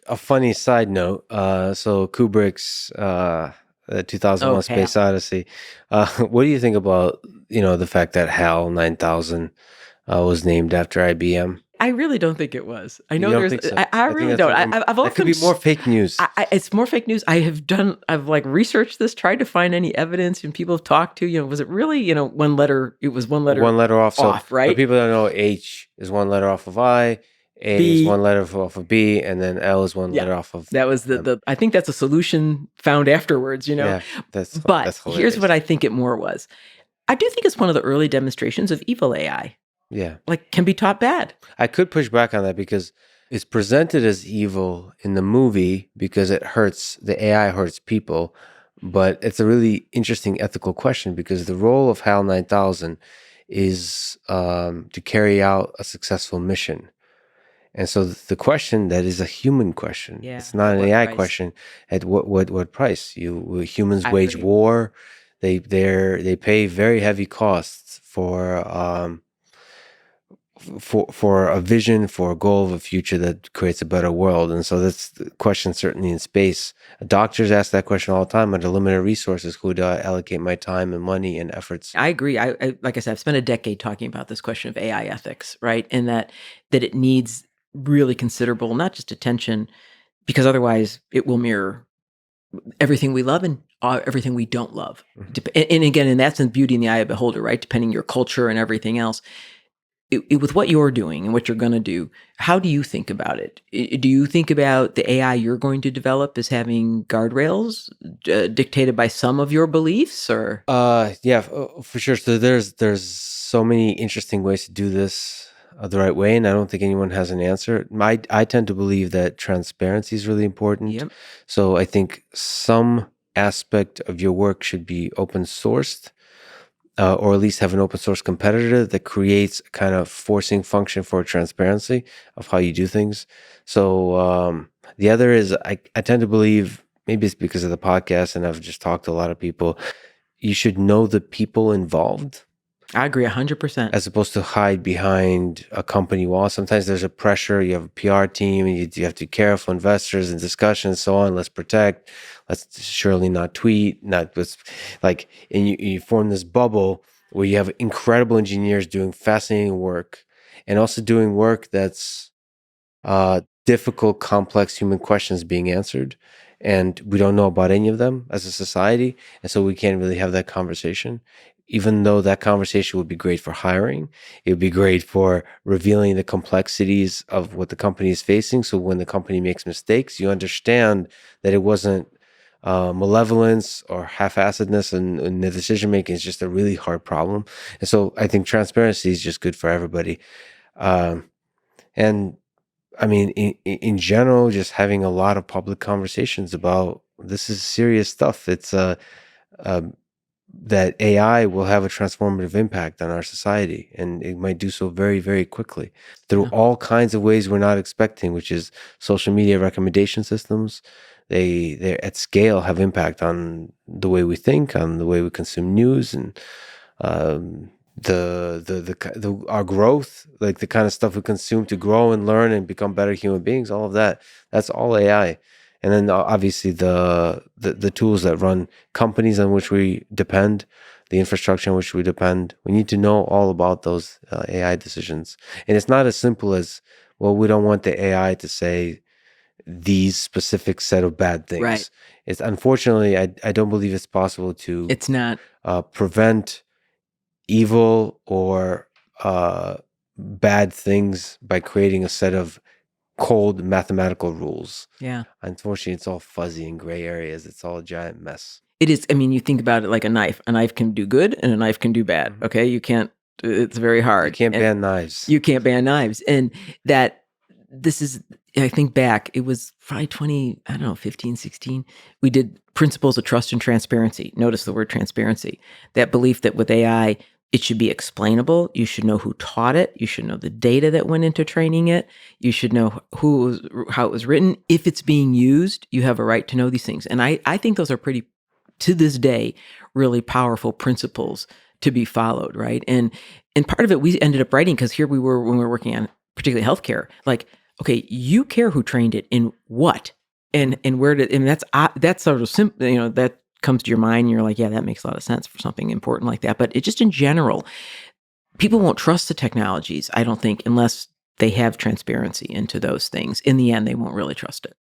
a funny side note. So Kubrick's 2001: Oh, HAL. Space Odyssey. What do you think about the fact that HAL 9000 was named after IBM? I really don't think it was. I You know don't there's. think so? I I think really that's don't. a rumor. I've That could often. be more fake news. It's more fake news. I've like researched this, tried to find any evidence, and people have talked to. Was it really? One letter. It was one letter One letter off. So off, right? people don't know, H is one letter off of I, A is one B. letter off of B, and then L is one Yeah, letter off of that was M. I think that's a solution found afterwards. Yeah, But that's here's what hilarious. I think it more was. I do think it's one of the early demonstrations of evil AI. Yeah. Like, can be taught bad. I could push back on that because it's presented as evil in the movie because the AI hurts people. But it's a really interesting ethical question because the role of HAL 9000 is to carry out a successful mission. And so the question that is a human question. Yeah. It's not At an what AI price? question. At what price? Humans I wage agree. war. They pay very heavy costs for a vision, for a goal of a future that creates a better world. And so that's the question, certainly in space. Doctors ask that question all the time. Under limited resources, who do I allocate my time and money and efforts? I agree. Like I said, I've spent a decade talking about this question of AI ethics, right? And that it needs really considerable, not just attention, because otherwise it will mirror everything we love and everything we don't love. Mhm. And again, and that's in beauty in the eye of the beholder, right? Depending your culture and everything else. With what you're doing and what you're going to do, how do you think about it? Do you think about the AI you're going to develop as having guardrails dictated by some of your beliefs, or? Yeah, for sure. So there's so many interesting ways to do this the right way, and I don't think anyone has an answer. I tend to believe that transparency is really important. Yep. So I think some aspect of your work should be open sourced, or at least have an open source competitor that creates a kind of forcing function for transparency of how you do things. So the other is I tend to believe, maybe it's because of the podcast and I've just talked to a lot of people, you should know the people involved I agree 100%. as opposed to hide behind a company wall. Sometimes there's a pressure. You have a PR team, and you have to be careful, investors and discussions, so on. Let's protect. Let's surely not tweet. Not with like, and you form this bubble where you have incredible engineers doing fascinating work, and also doing work that's difficult, complex human questions being answered. And we don't know about any of them as a society. And so we can't really have that conversation. Even though that conversation would be great for hiring, it would be great for revealing the complexities of what the company is facing. So when the company makes mistakes, you understand that it wasn't malevolence or half-assedness in the decision making. Is just a really hard problem. And so I think transparency is just good for everybody. And I mean, in general, just having a lot of public conversations about this is serious stuff. It's that AI will have a transformative impact on our society, and it might do so very, very quickly through Yeah. all kinds of ways we're not expecting, which is social media recommendation systems. They at scale have impact on the way we think, on the way we consume news, and um, our growth, like the kind of stuff we consume to grow and learn and become better human beings. All of that's all AI. And then obviously the tools that run companies on which we depend, the infrastructure on which we depend. We need to know all about those AI decisions. And it's not as simple as, well, we don't want the AI to say these specific set of bad Right. things. It's unfortunately, I don't believe it's possible to It's not. prevent evil or bad things by creating a set of cold mathematical rules. Yeah. Unfortunately, it's all fuzzy and gray areas. It's all a giant mess. It is. I mean, you think about it like a knife. A knife can do good and a knife can do bad. Mhm. Okay. You can't, it's very hard. You can't And ban knives. you can't ban knives. And that this is, I think back, it was probably 20, I don't know, 15, 16. We did principles of trust and transparency. Notice the word transparency. That belief that with AI, it should be explainable. You should know who taught it. You should know the data that went into training it. You should know how it was written. If it's being used, you have a right to know these things. And I think those are pretty, to this day, really powerful principles to be followed, right? And part of it we ended up writing because here we were when we were working on particularly healthcare. Like, okay, you care who trained it in what, and where did, and that's sort of simple, that comes to your mind, and you're like, yeah, that makes a lot of sense for something important like that. But it just in general, people won't trust the technologies, I don't think, unless they have transparency into those things. In the end, they won't really trust it.